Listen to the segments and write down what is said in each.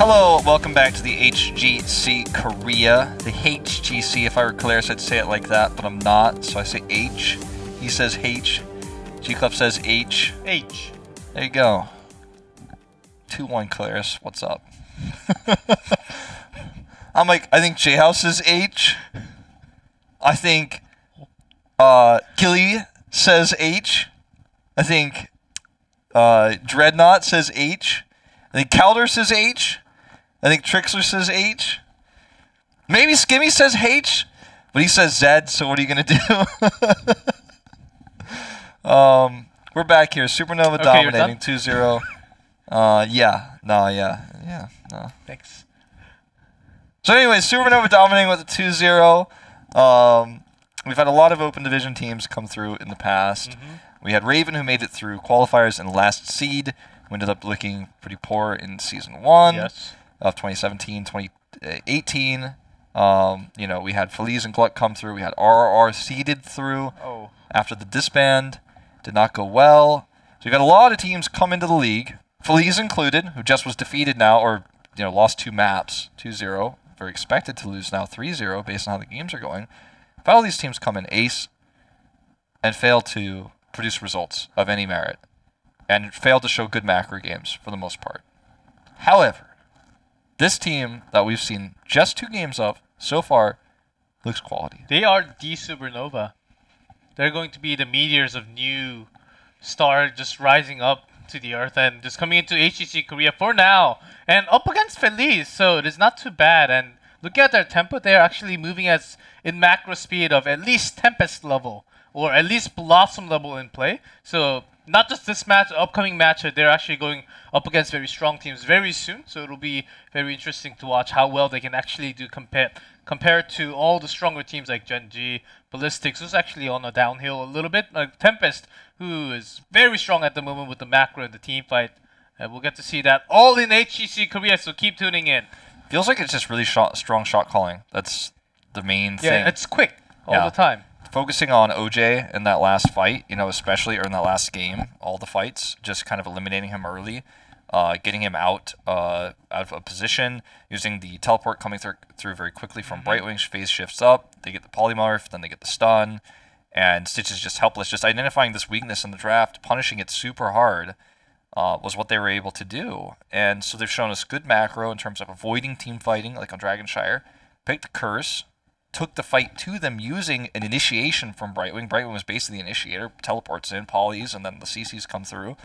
Hello, welcome back to the HGC Korea. The HGC, if I were Claris, I'd say it like that, but I'm not, so I say H. He says H. G-Club says H. H. There you go. 2-1 Claris, what's up? I'm like, I think J-House is H. I think Gilly says H. I think Dreadnought says H. I think Calder says H. I think Trixler says H. Maybe Skimmy says H, but he says Z, so what are you going to do? We're back here. Supernova okay, dominating 2-0. No. Thanks. So anyway, Supernova dominating with a 2-0. We've had a lot of open division teams come through in the past. We had Raven, who made it through qualifiers and last seed, who ended up looking pretty poor in Season 1 of 2017, 2018. You know, we had Feliz and Gluck come through. We had RRR seeded through after the disband. Did not go well. So you got a lot of teams come into the league, Feliz included, who just was defeated now, or lost 2 maps, 2-0. Very expected to lose now 3-0 based on how the games are going. But all these teams come in ace and fail to produce results of any merit, and fail to show good macro games for the most part. However, this team that we've seen just 2 games of so far looks quality. They are the Supernova. They're going to be the meteors of new star just rising up to the earth and just coming into HGC Korea for now. And up against Feliz, so it is not too bad. And looking at their tempo, they're actually moving as in macro speed of at least Tempest level, or at least Blossom level in play. So not just this match, upcoming match, they're actually going up against very strong teams very soon. So it'll be very interesting to watch how well they can actually do compared to all the stronger teams like Gen G, Ballistics, who's actually on a downhill a little bit. Like Tempest, who is very strong at the moment with the macro and the team fight. And we'll get to see that all in HGC Korea, so keep tuning in. Feels like it's just really strong shot calling. That's the main thing. Yeah, it's quick all the time. Focusing on OJ in that last fight, especially, or in that last game, all the fights, just kind of eliminating him early, getting him out of a position, using the teleport coming through very quickly from Brightwing, phase shifts up, they get the polymorph, then they get the stun, and Stitch is just helpless. Just identifying this weakness in the draft, punishing it super hard, was what they were able to do. And so they've shown us good macro in terms of avoiding team fighting, like on Dragonshire, picked a curse, took the fight to them using an initiation from Brightwing. Brightwing was basically the initiator, teleports in, polys, and then the CCs come through.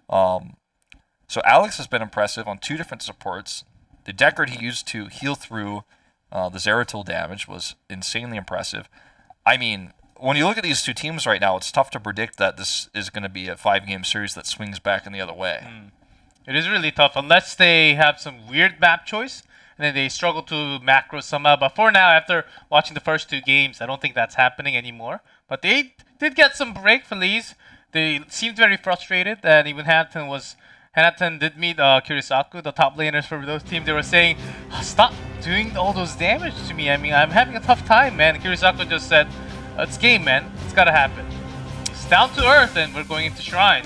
So Alex has been impressive on 2 different supports. The Deckard he used to heal through the Zeratul damage was insanely impressive. I mean, when you look at these 2 teams right now, it's tough to predict that this is going to be a 5-game series that swings back in the other way. It is really tough, unless they have some weird map choice, and then they struggle to macro somehow. But for now, after watching the first 2 games, I don't think that's happening anymore. But they did get some break, Feliz. They seemed very frustrated, and even Hanaton did meet Kirisaku, the top laners for those teams. They were saying, stop doing all those damage to me. I mean, I'm having a tough time, man. Kirisaku just said, it's game, man. It's gotta happen. It's down to earth, and we're going into Shrine.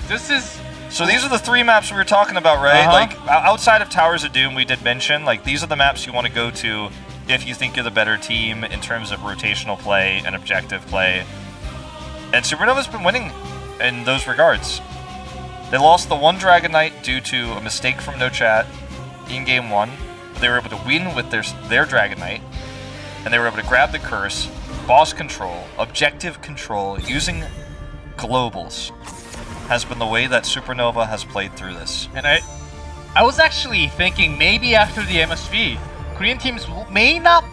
So these are the 3 maps we were talking about, right? Like, outside of Towers of Doom, we did mention, like, these are the maps you want to go to if you think you're the better team in terms of rotational play and objective play. And Supernova's been winning in those regards. They lost the 1 Dragon Knight due to a mistake from No Chat in Game 1. But they were able to win with their Dragon Knight, and they were able to grab the curse, boss control, objective control, using globals. Has been the way that Supernova has played through this. And I was actually thinking maybe after the MSV, Korean teams may not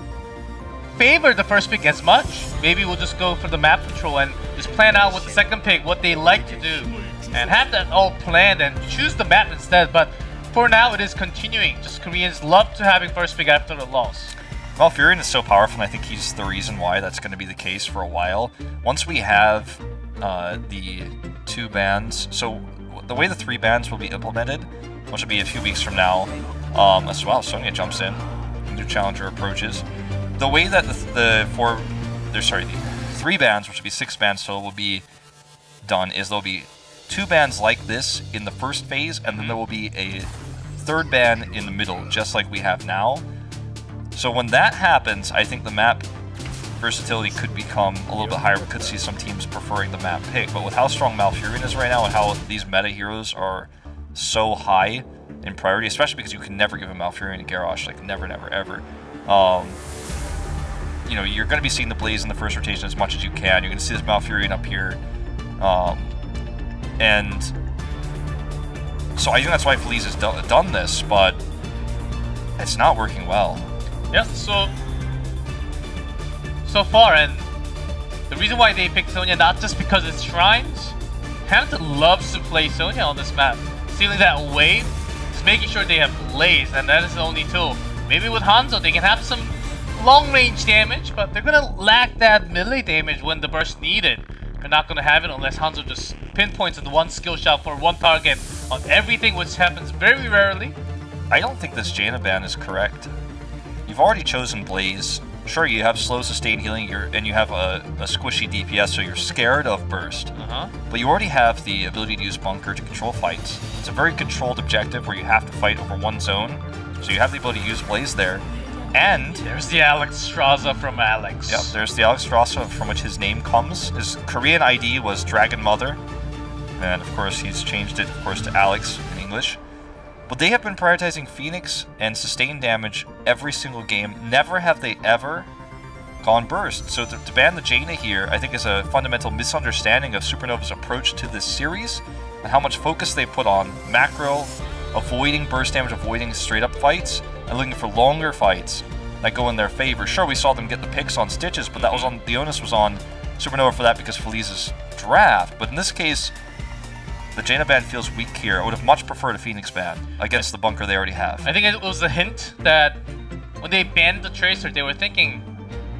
favor the first pick as much. Maybe we'll just go for the map control and just plan out with the second pick what they like to do. And have that all planned and choose the map instead. But for now, it is continuing. Just Koreans love to having first pick after the loss. Well, Furion is so powerful, and I think he's the reason why that's going to be the case for a while. Once we have the 2 bans, so the way the 3 bans will be implemented, which will be a few weeks from now, as well. Sonya jumps in, new challenger approaches. The way that the 3 bans, which will be 6 bans total, will be done is there'll be 2 bans like this in the first phase, and then there will be a third ban in the middle, just like we have now. So when that happens, I think the map versatility could become a little bit higher. We could see some teams preferring the map pick, but with how strong Malfurion is right now and how these meta heroes are so high in priority, especially because you can never give a Malfurion to Garrosh, like never, never, ever. You know, you're going to be seeing the Blaze in the first rotation as much as you can. You're going to see this Malfurion up here. And so I think that's why Feliz has done this, but it's not working well. Yeah, so far, and the reason why they picked Sonya, not just because it's shrines. Hamilton loves to play Sonya on this map. Stealing that wave, just making sure they have Blaze, and that is the only tool. Maybe with Hanzo, they can have some long-range damage, but they're gonna lack that melee damage when the burst needed. They're not gonna have it unless Hanzo just pinpoints the one skill shot for one target on everything, which happens very rarely. I don't think this Jaina ban is correct. You've already chosen Blaze. Sure, you have slow sustain healing, and you have a squishy DPS, so you're scared of burst. But you already have the ability to use Bunker to control fights. It's a very controlled objective where you have to fight over one zone, so you have the ability to use Blaze there. And there's the Alex Straza from Alex. Yep, there's the Alex Straza from which his name comes. His Korean ID was Dragon Mother, and of course he's changed it, of course, to Alex in English. But they have been prioritizing Phoenix and sustained damage every single game. Never have they ever gone burst. So to ban the Jaina here, I think is a fundamental misunderstanding of Supernova's approach to this series and how much focus they put on macro, avoiding burst damage, avoiding straight up fights, and looking for longer fights that go in their favor. Sure, we saw them get the picks on Stitches, but that was on the onus was on Supernova for that because Feliz's draft. But in this case, the Jaina ban feels weak here. I would have much preferred a Phoenix ban against the Bunker they already have. I think it was a hint that when they banned the Tracer, they were thinking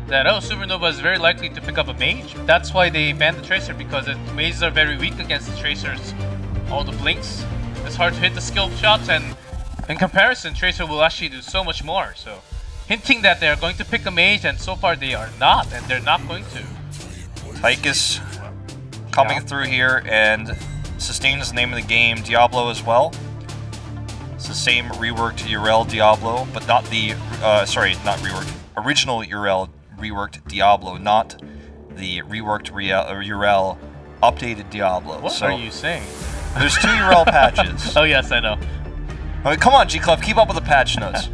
that, oh, Supernova is very likely to pick up a Mage. That's why they banned the Tracer, because the Mages are very weak against the Tracers. All the blinks, it's hard to hit the skill shots, and in comparison, Tracer will actually do so much more. So, hinting that they're going to pick a Mage, and so far they are not, and they're not going to. Tychus coming through here, and Sustain is the name of the game. Diablo as well. It's the same reworked Urel Diablo, but not the, sorry, not reworked. Original Urel reworked Diablo, not the reworked Urel updated Diablo. What are you saying? There's 2 Urel patches. Oh yes, I know. I mean, come on, G-Club, keep up with the patch notes.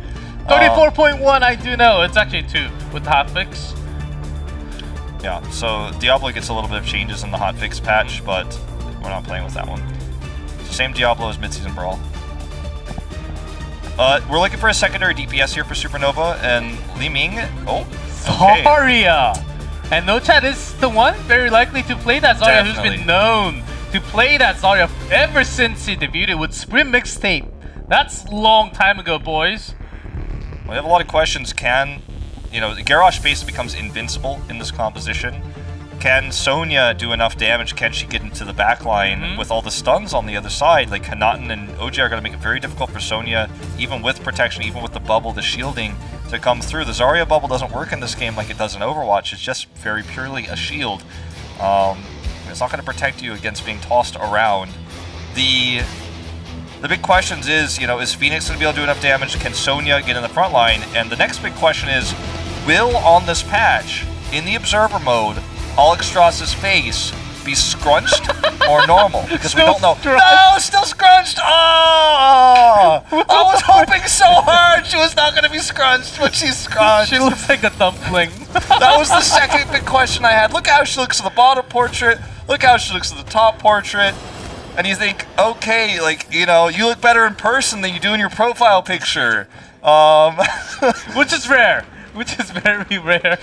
34.1, I do know. It's actually 2 with the hotfix. Yeah, so Diablo gets a little bit of changes in the hotfix patch, but we're not playing with that one. Same Diablo as Midseason Brawl. We're looking for a secondary DPS here for Supernova, and Li Ming. Oh, okay. Zarya! And No Chat is the one very likely to play that Zarya, who's been known to play that Zarya ever since he debuted with Sprint Mixtape. That's a long time ago, boys. We have a lot of questions. Can, you know, Garrosh basically becomes invincible in this composition. Can Sonya do enough damage? Can she get into the backline with all the stuns on the other side? Like, Hanaten and OJ are going to make it very difficult for Sonya, even with protection, even with the bubble, the shielding, to come through. The Zarya bubble doesn't work in this game like it does in Overwatch. It's just very purely a shield. It's not going to protect you against being tossed around. The big questions is, you know, is Phoenix going to be able to do enough damage? Can Sonya get in the front line? And the next big question is, will on this patch, in the Observer mode, Alex Straza's face be scrunched or normal? Because we don't know. No, still scrunched! Oh! I was hoping so hard she was not going to be scrunched, but she's scrunched. She looks like a dumpling. That was the second big question I had. Look how she looks at the bottom portrait. Look how she looks at the top portrait. And you think, okay, like, you know, you look better in person than you do in your profile picture. Which is rare. Which is very rare.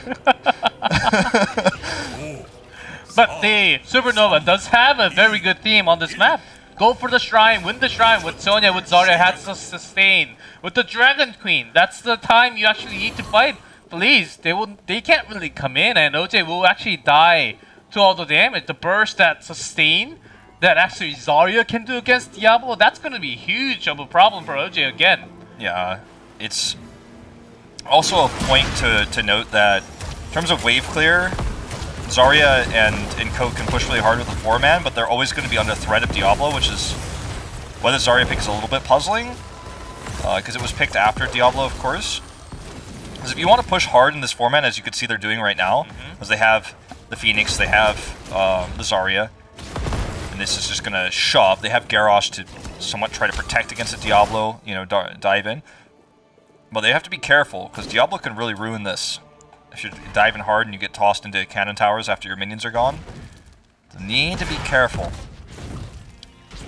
But the Supernova does have a very good theme on this map. Go for the Shrine, win the Shrine with Sonya, with Zarya, has to sustain. With the Dragon Queen, that's the time you actually need to fight. Please, they can't really come in, and OJ will actually die to all the damage. The burst that sustain, that actually Zarya can do against Diablo, that's going to be huge of a problem for OJ again. Yeah, it's also a point to note that in terms of wave clear, Zarya and Coke can push really hard with the 4-man, but they're always going to be under threat of Diablo, which is whether Zarya picks a little bit puzzling. because it was picked after Diablo, of course. Because if you want to push hard in this format, as you can see they're doing right now, because they have the Phoenix, they have the Zarya, and this is just going to shove. They have Garrosh to somewhat try to protect against the Diablo, you know, dive in. But they have to be careful, because Diablo can really ruin this. If you dive in hard and you get tossed into cannon towers after your minions are gone, you need to be careful.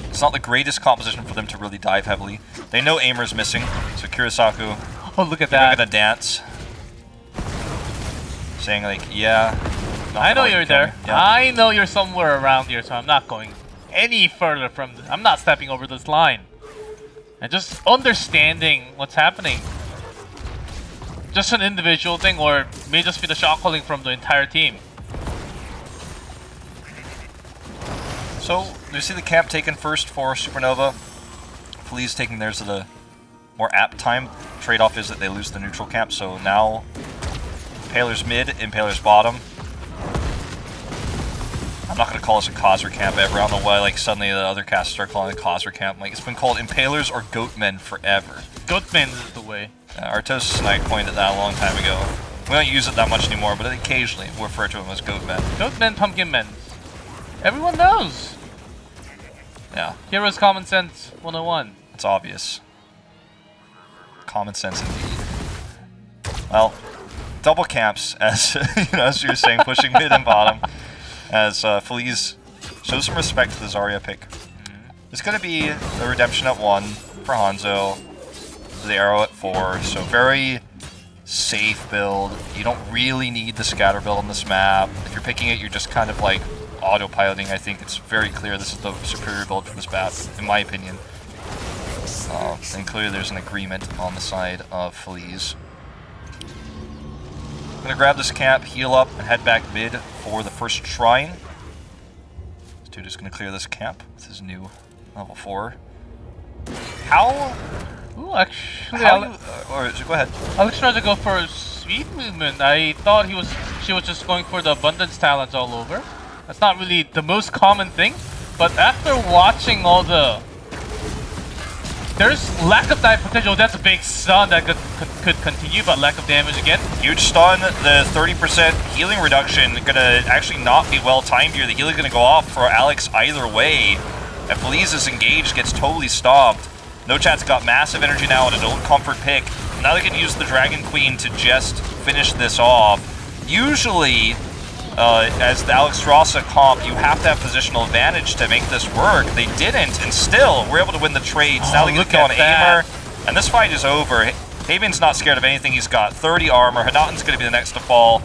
It's not the greatest composition for them to really dive heavily. They know Aimer's missing, so Kirisaku, oh, look at that. Gonna dance. Saying like, yeah. I know you're there. Yeah. I know you're somewhere around here, so I'm not going any further from this. I'm not stepping over this line. And just understanding what's happening. Just an individual thing, or may just be the shot calling from the entire team. So, you see the camp taken first for Supernova. Feliz taking theirs at a more apt time. Trade-off is that they lose the neutral camp, so now Impaler's mid, Impaler's bottom. I'm not going to call this a Khazra camp ever. I don't know why like suddenly the other casts start calling it Khazra camp. Like, it's been called Impalers or Goatmen forever. Goatmen is the way. Artosis and I coined it that a long time ago. We don't use it that much anymore, but occasionally we refer to them as Goatmen. Goatmen, Pumpkin Men. Everyone knows. Yeah. Heroes Common Sense 101. It's obvious. Common sense indeed. Well, double camps, as you know, as you were saying, pushing mid and bottom, as Feliz shows some respect to the Zarya pick. It's going to be the redemption at 1 for Hanzo, the arrow at 4, so very safe build. You don't really need the scatter build on this map. If you're picking it, you're just kind of like autopiloting. I think it's very clear this is the superior build for this map, in my opinion. And clearly there's an agreement on the side of Feliz. I'm gonna grab this camp, heal up, and head back mid for the first shrine. This dude is gonna clear this camp with his new level 4. How? Ooh, actually, go ahead. Alex tried to go for a sweep movement. I thought she was just going for the abundance talents all over. That's not really the most common thing, but after watching all the... There's lack of dive potential. That's a big stun that could continue, but lack of damage again. Huge stun. The 30% healing reduction gonna actually not be well timed here. The healing gonna go off for Alex either way. And Feliz is engaged, gets totally stomped. No Chat's got massive energy now and an old comfort pick. Now they can use the Dragon Queen to just finish this off. Usually, as the Alex Rossa comp, you have to have positional advantage to make this work. They didn't, and still, we're able to win the trades. Now they get to go on Aimer, and this fight is over. Haven's not scared of anything. He's got 30 armor. Hanatan's going to be the next to fall.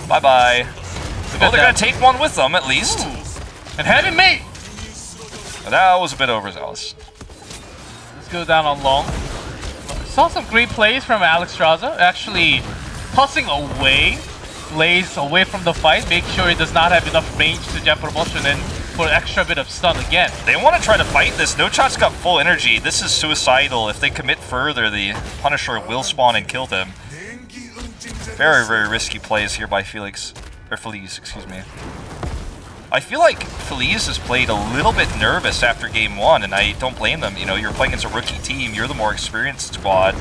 Bye-bye. Well, they're going to take one with them, at least. And Haven mate! But that was a bit overzealous. Let's go down on long. Saw some great plays from Alex Raza, actually tossing away Blaze away from the fight, make sure he does not have enough range to jump promotion in for an extra bit of stun again. They want to try to fight this. No Chat's got full energy. This is suicidal. If they commit further, the Punisher will spawn and kill them. Very, very risky plays here by Feliz, excuse me. I feel like Feliz has played a little bit nervous after game 1, and I don't blame them. You know, you're playing against a rookie team. You're the more experienced squad.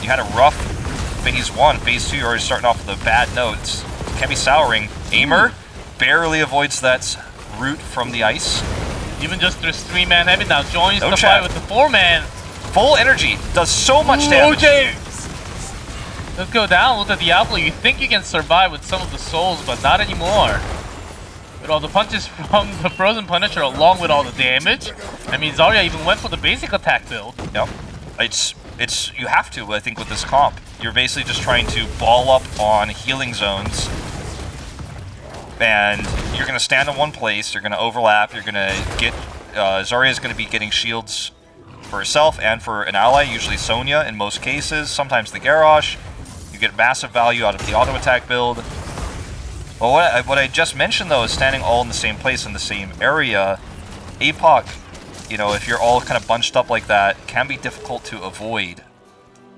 You had a rough Phase 1, Phase 2, you're already starting off with the bad notes. Can be souring. Aimer barely avoids that root from the ice. Even just this 3-man heavy now joins the fight with the 4-man. Full energy, does so much damage. OJ! Let's go down with the Diablo. You think you can survive with some of the souls, but not anymore. With all the punches from the Frozen Punisher along with all the damage. I mean, Zarya even went for the basic attack build. Yep. You have to, I think, with this comp. You're basically just trying to ball up on healing zones. And you're going to stand in one place, you're going to overlap, you're going to get... Zarya's going to be getting shields for herself and for an ally, usually Sonya in most cases, sometimes the Garrosh. You get massive value out of the auto attack build. Well, what I just mentioned, though, is standing all in the same place in the same area. APOC, you know, if you're all kind of bunched up like that, can be difficult to avoid.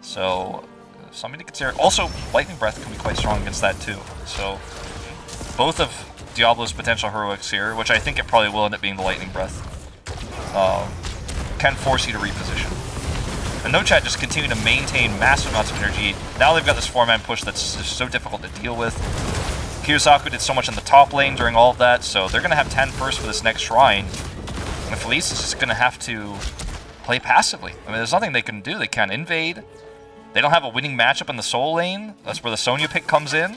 So, something to consider. Also, Lightning Breath can be quite strong against that too. So, both of Diablo's potential heroics here, which I think it probably will end up being the Lightning Breath, can force you to reposition. And No Chat just continue to maintain massive amounts of energy. Now they've got this 4-man push that's just so difficult to deal with. Kirisaku did so much in the top lane during all of that, so they're going to have 10 first for this next shrine. And Feliz is just going to have to play passively. I mean, there's nothing they can do. They can't invade. They don't have a winning matchup in the Soul lane. That's where the Sonya pick comes in.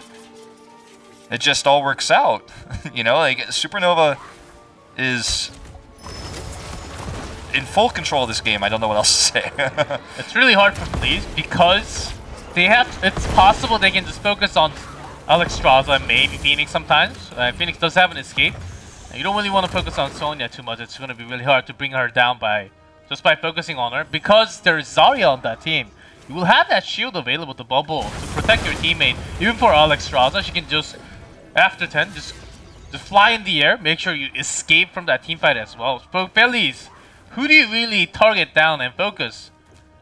It just all works out. You know, like, Supernova is in full control of this game. I don't know what else to say. It's really hard for Feliz because they have. It's possible they can just focus on Alexstrasza, maybe Phoenix sometimes. Phoenix does have an escape. And you don't really want to focus on Sonya too much. It's going to be really hard to bring her down just by focusing on her. Because there's Zarya on that team, you will have that shield available to bubble to protect your teammate. Even for Alexstrasza, she can just, after 10, just fly in the air. Make sure you escape from that team fight as well. For Feliz, who do you really target down and focus?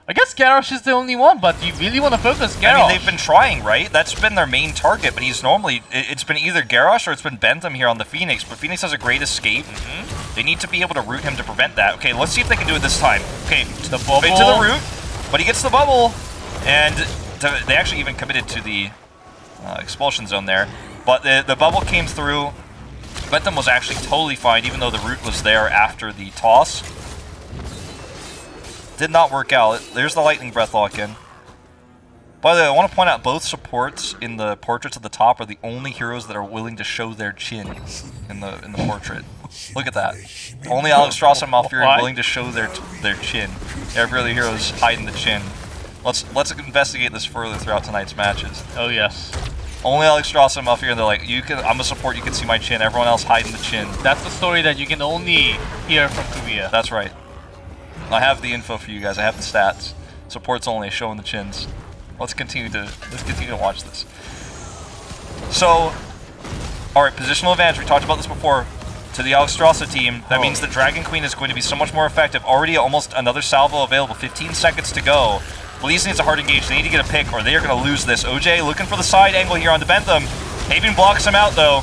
I guess Garrosh is the only one, but do you really want to focus Garrosh? I mean, they've been trying, right? That's been their main target, but he's normally... It's been either Garrosh or it's been Bentham here on the Phoenix, but Phoenix has a great escape. They need to be able to root him to prevent that. Okay, let's see if they can do it this time. Okay, to the bubble. Right to the root, but he gets the bubble, and they actually even committed to the expulsion zone there. But the bubble came through. Bentham was actually totally fine, even though the root was there after the toss. Did not work out. There's the Lightning Breath lock-in. By the way, I want to point out both supports in the portraits at the top are the only heroes that are willing to show their chin in the portrait. Look at that. Only Alexstrasza and Malfurion are willing to show their chin. Every other hero is hiding the chin. Let's investigate this further throughout tonight's matches. Oh yes. Only Alexstrasza and Malfurion, they're like, I'm a support, you can see my chin. Everyone else hiding the chin. That's the story that you can only hear from Korea. That's right. I have the info for you guys. I have the stats. Supports only, showing the chins. Let's continue to watch this. So, all right, positional advantage. We talked about this before. To the Alexstrasza team, that means the Dragon Queen is going to be so much more effective. Already almost another salvo available. 15 seconds to go. Feliz needs a hard engage. They need to get a pick, or they are going to lose this. OJ looking for the side angle here onto Bentham. Haven blocks him out though.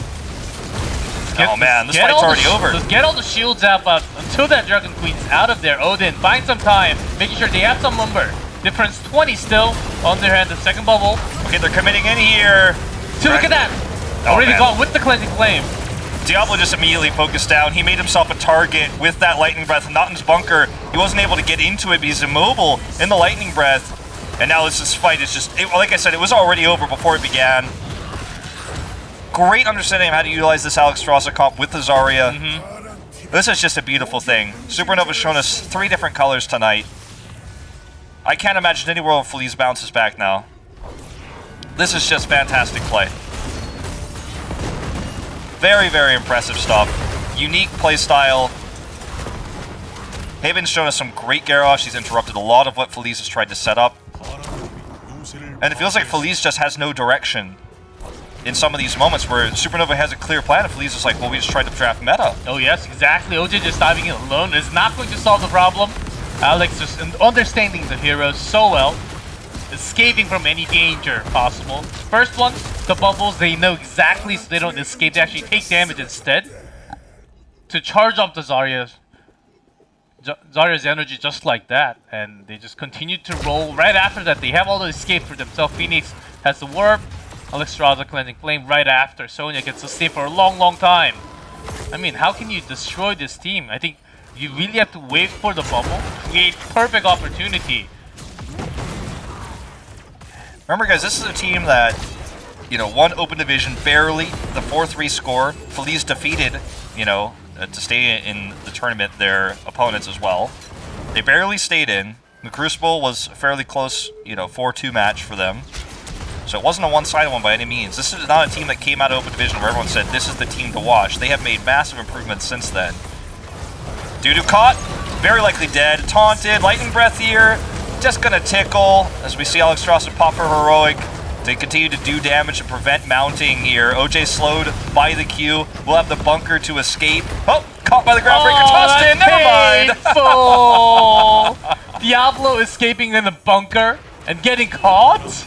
Oh man, this fight's already over. Just get all the shields out, but until that Dragon Queen's out of there, Odin, find some time, making sure they have some lumber. Difference 20 still on their hand, the second bubble. Okay, they're committing in here. So look at that. Already gone with the Cleansing Flame. Diablo just immediately focused down. He made himself a target with that Lightning Breath, not in his bunker. He wasn't able to get into it, but he's immobile in the Lightning Breath. And now this fight is just, like I said, it was already over before it began. Great understanding of how to utilize this Alexstrasza comp with the Zarya. This is just a beautiful thing. Supernova's shown us 3 different colors tonight. I can't imagine any world Feliz bounces back now. This is just fantastic play. Very, very impressive stuff. Unique playstyle. Haven's shown us some great Garrosh. He's interrupted a lot of what Feliz has tried to set up. And it feels like Feliz just has no direction in some of these moments where Supernova has a clear plan and Feliz is like, well, we just tried to draft meta. Oh yes, exactly. OJ just diving in alone is not going to solve the problem. Alex just understanding the heroes so well, escaping from any danger possible. First one, the bubbles, they know exactly so they don't escape, they actually take damage instead. To charge up the Zarya's energy just like that, and they just continue to roll. Right after that, they have all the escape for themselves. Phoenix has the warp, Alexstrasza Cleansing Flame right after. Sonya gets to stay for a long, long time. I mean, how can you destroy this team? I think you really have to wait for the bubble, create perfect opportunity. Remember, guys, this is a team that, you know, won Open Division barely, the 4-3 score. Feliz defeated, you know, to stay in the tournament, their opponents as well. They barely stayed in. The Crucible was a fairly close, you know, 4-2 match for them. So it wasn't a one-sided one by any means. This is not a team that came out of Open Division where everyone said, this is the team to watch. They have made massive improvements since then. Dudu caught, very likely dead. Taunted, Lightning Breath here, just gonna tickle, as we see Alexstrasza pop her Heroic to continue to do damage and prevent mounting here. OJ slowed by the Q, will have the bunker to escape. Oh, caught by the Groundbreaker, tossed in, never mind! Diablo escaping in the bunker and getting caught?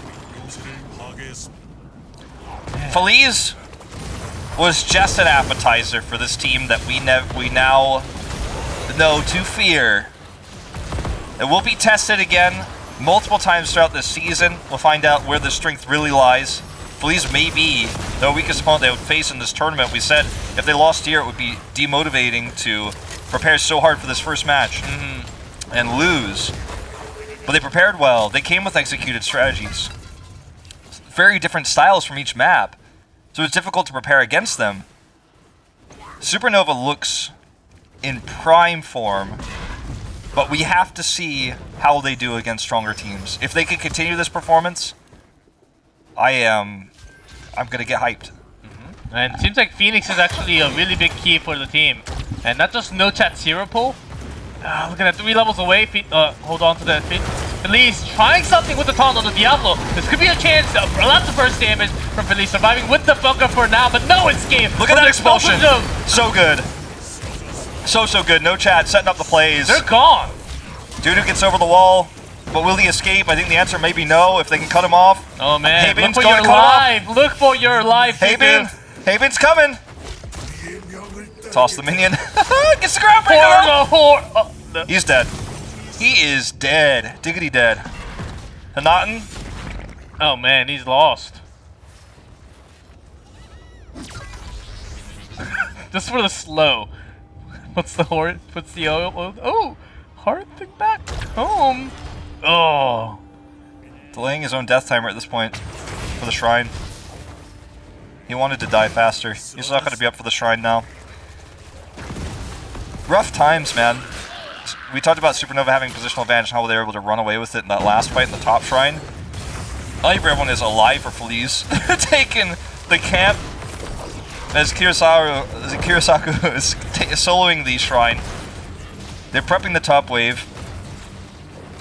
Feliz was just an appetizer for this team that we now know to fear. It will be tested again multiple times throughout this season. We'll find out where the strength really lies. Feliz may be the weakest opponent they would face in this tournament. We said if they lost here, it would be demotivating to prepare so hard for this first match and lose. But they prepared well. They came with executed strategies. Very different styles from each map. So it's difficult to prepare against them. Supernova looks in prime form, but we have to see how they do against stronger teams. If they can continue this performance, I'm gonna get hyped. And it seems like Phoenix is actually a really big key for the team. And not just no chat zero pull. Looking at 3 levels away, hold on to that feet. Feliz trying something with the taunt on the Diablo. This could be a chance. Lots of burst damage from Feliz, surviving with the bunker for now, but no escape. Look at that expulsion. So good. So good. No chat, setting up the plays. They're gone. Dudu gets over the wall, but will he escape? I think the answer may be no, if they can cut him off. Oh man, Haven's look for your life. Look for your life, Haven. Haven's coming. Toss the minion. Gets the ground breaker. He's dead. He is dead. Diggity dead. Hanaten. Oh man, he's lost. Just for the slow. What's the horde? What's the oh, heart thing back home. Oh. Delaying his own death timer at this point for the shrine. He wanted to die faster. He's not going to be up for the shrine now. Rough times, man. We talked about Supernova having positional advantage and how they were able to run away with it in that last fight in the top shrine. Not even everyone is alive for Feliz. Taking the camp as Kirisaku is soloing the shrine. They're prepping the top wave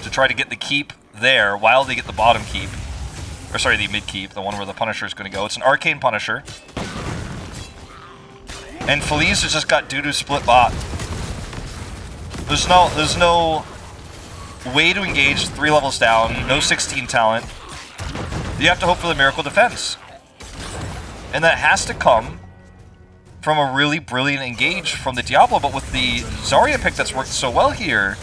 to try to get the keep there while they get the bottom keep. Or sorry, the mid keep, the one where the Punisher is going to go. It's an Arcane Punisher. And Feliz has just got Dudu split bot. There's no way to engage 3 levels down, no 16 talent. You have to hope for the miracle defense. And that has to come from a really brilliant engage from the Diablo, but with the Zarya pick that's worked so well here,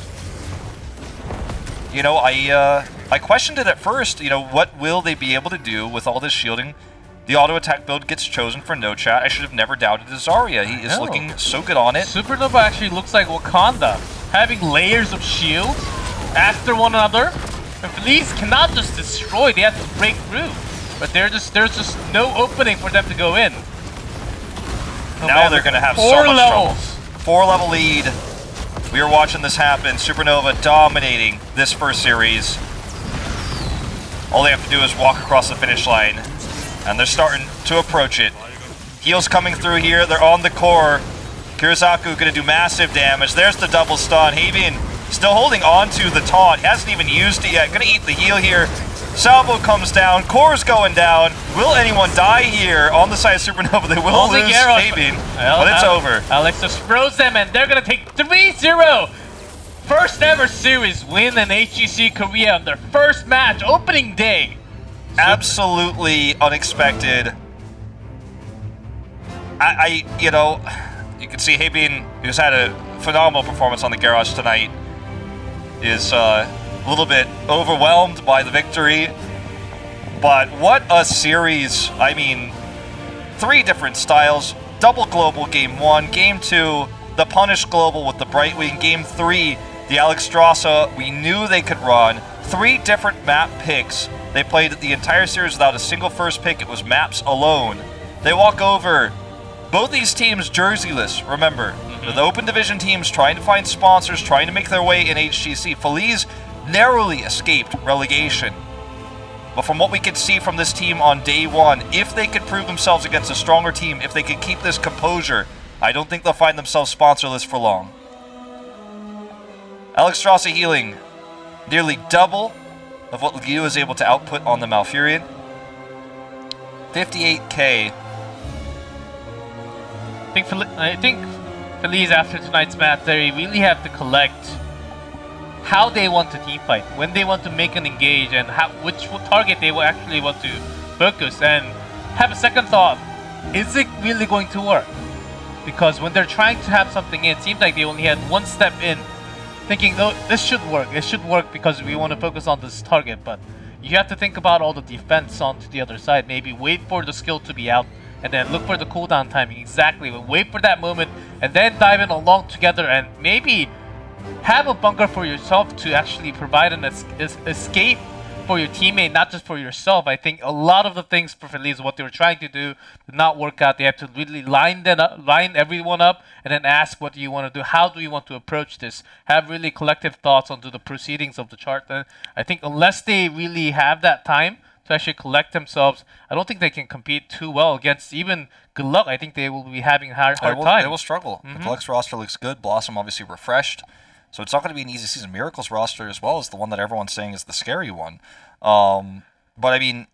you know, I questioned it at first, you know, what will they be able to do with all this shielding? The auto attack build gets chosen for no chat. I should have never doubted the Zarya. He is looking so good on it. Supernova actually looks like Wakanda, having layers of shields after one another. And Feliz cannot just destroy, they have to break through. But there's just no opening for them to go in. Oh, now man, they're going to have so much trouble. 4-level lead. We are watching this happen. Supernova dominating this first series. All they have to do is walk across the finish line. And they're starting to approach it. Heals coming through here. They're on the core. Kirisaku going to do massive damage. There's the double stun. Havian still holding on to the taunt. He hasn't even used it yet. Going to eat the heal here. Salvo comes down. Core's going down. Will anyone die here on the side of Supernova? They will lose Havian, but it's over. Alex just froze them, and they're going to take 3-0. First ever series win in HGC Korea on their first match, opening day. Absolutely unexpected. You know, you can see Havian, who's had a phenomenal performance on the garage tonight, is a little bit overwhelmed by the victory. But what a series. I mean, 3 different styles. Double global game 1. Game 2, the Punish global with the Brightwing. Game 3, the Alexstrasza we knew they could run. 3 different map picks. They played the entire series without a single first pick. It was maps alone. They walk over. Both these teams jerseyless, remember. The open division teams trying to find sponsors, trying to make their way in HGC. Feliz narrowly escaped relegation. But from what we could see from this team on day 1, if they could prove themselves against a stronger team, if they could keep this composure, I don't think they'll find themselves sponsorless for long. Alexstrasza healing nearly double of what Liu is able to output on the Malfurion. 58k. I think Feliz, after tonight's match, they really have to collect how they want to team fight, when they want to make an engage, and which target they will actually want to focus, and have a second thought. Is it really going to work? Because when they're trying to have something in, it seems like they only had one step in thinking, no, this should work. It should work because we want to focus on this target. But you have to think about all the defense onto the other side. Maybe wait for the skill to be out and then look for the cooldown timing exactly. But wait for that moment and then dive in along together and maybe have a bunker for yourself to actually provide an escape for your teammate, not just for yourself. I think a lot of the things for Feliz, what they were trying to do, did not work out. They have to really line everyone up, and then ask, what do you want to do? How do you want to approach this? Have really collective thoughts onto the proceedings of the chart. And I think unless they really have that time to actually collect themselves, I don't think they can compete too well against even Good Luck. I think they will be having a hard time. They will struggle. The Collect's roster looks good. Blossom obviously refreshed. So it's not going to be an easy season. Miracle's roster as well is the one that everyone's saying is the scary one. But I mean,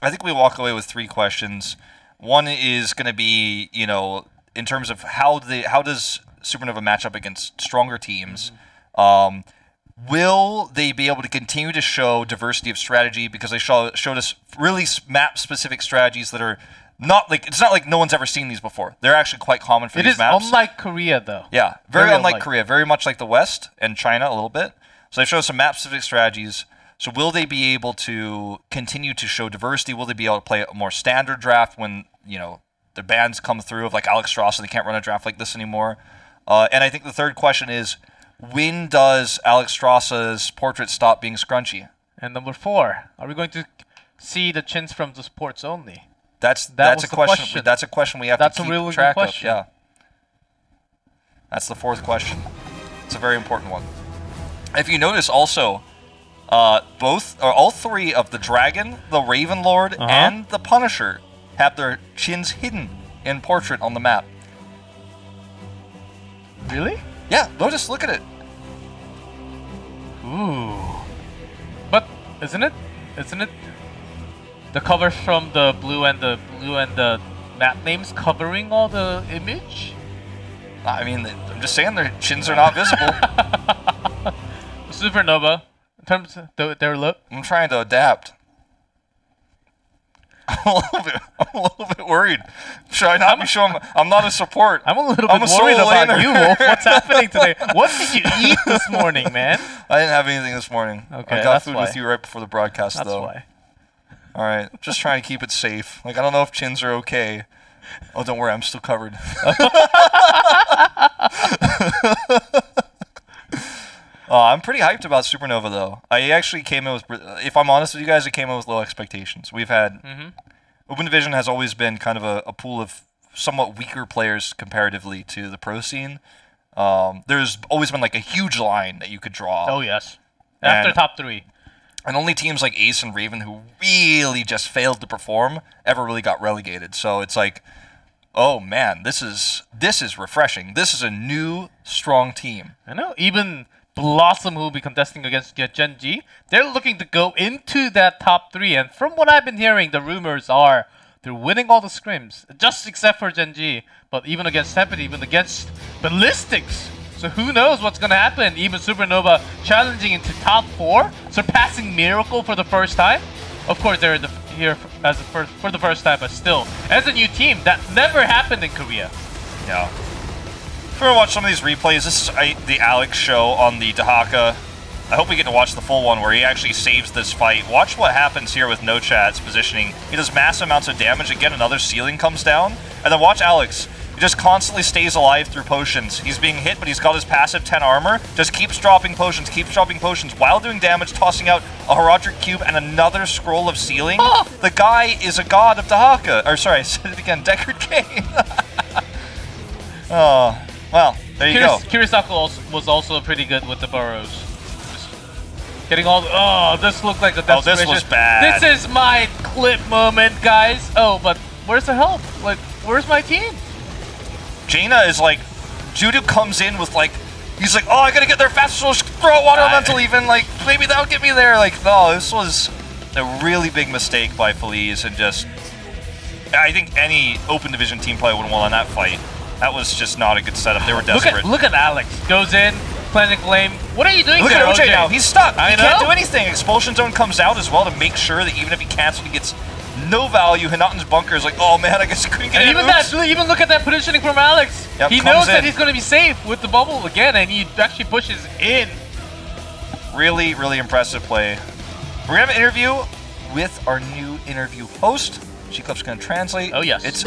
I think we walk away with 3 questions. One is going to be, you know, in terms of how does Supernova match up against stronger teams? Will they be able to continue to show diversity of strategy, because they showed us really map-specific strategies that are not like, it's not like no one's ever seen these before. They're actually quite common for these maps. It is unlike Korea, though. Yeah, very unlike Korea. Very much like the West and China a little bit. So they show some map-specific strategies. So will they be able to continue to show diversity? Will they be able to play a more standard draft when, you know, the bans come through of like Alex Strauss, and they can't run a draft like this anymore? And I think the third question is, when does Alex Strauss's portrait stop being scrunchy? And number 4, are we going to see the chins from the supports only? That's a question. That's a question we have to keep track of. Yeah. That's the 4th question. It's a very important one. If you notice also, all 3 of the Dragon, the Raven Lord, and the Punisher have their chins hidden in portrait on the map. Really? Yeah, Lotus, look at it. Ooh. But isn't it the cover from the blue and the map names covering all the image? I mean, I'm just saying their chins are not visible. Supernova, in terms of their look. I'm trying to adapt. I'm a little bit worried. Should I not be showing? I'm not a support. I'm a little bit worried about you, Wolf. What's happening today? What did you eat this morning, man? I didn't have anything this morning. Okay, I got food with you right before the broadcast, that's though. Why. All right, just trying to keep it safe. Like, I don't know if chins are okay. Oh, don't worry, I'm still covered. I'm pretty hyped about Supernova, though. I actually came in with, if I'm honest with you guys, I came in with low expectations. We've had, Open Division has always been kind of a pool of somewhat weaker players comparatively to the pro scene. There's always been like a huge line that you could draw. Oh, yes. After top 3. And only teams like Ace and Raven, who really just failed to perform, ever really got relegated. So it's like, oh man, this is refreshing. This is a new, strong team. I know. Even Blossom, who will be contesting against Gen G, they're looking to go into that top 3. And from what I've been hearing, the rumors are they're winning all the scrims, just except for Gen G. But even against Tempest, even against Ballistics. So who knows what's going to happen? Even Supernova challenging into top 4, surpassing Miracle for the first time. Of course, they're here as for the first time, but still, as a new team, that never happened in Korea. Yeah. If you want to watch some of these replays, this is the Alex show on the Dahaka. I hope we get to watch the full one where he actually saves this fight. Watch what happens here with No Chat's positioning. He does massive amounts of damage. Again, another ceiling comes down. And then watch Alex. He just constantly stays alive through potions. He's being hit, but he's got his passive 10 armor. Just keeps dropping potions while doing damage, tossing out a Herodric Cube and another Scroll of Sealing. Oh! The guy is a god of Dahaka. Or sorry, I said it again, Deckard Cain. Oh, well, there you go. Kirisaku was also pretty good with the burrows. Just getting all the, oh, this looked like a desperation. Oh, this was bad. This is my clip moment, guys. Oh, but where's the help? Like, where's my team? Jaina is like, Judo comes in with like, he's like, oh, I gotta get there fast, so throw a water elemental even, like, maybe that'll get me there. Like, no, this was a really big mistake by Feliz, and just, I think any Open Division team probably would have won on that fight. That was just not a good setup. They were desperate. Look at Alex. Goes in, planting flame. What are you doing there, there, OJ? Now? He's stuck. He can't do anything. Expulsion Zone comes out as well to make sure that even if he cancels, he gets no value. Hinatan's bunker is like, oh man, I guess I couldn't get And in. even look at that positioning from Alex. Yep, he comes knows that in. he's going to be safe with the bubble again, and he actually pushes in. Really, really impressive play. We're going to have an interview with our new interview host. G-Club's going to translate. Oh, yes. It's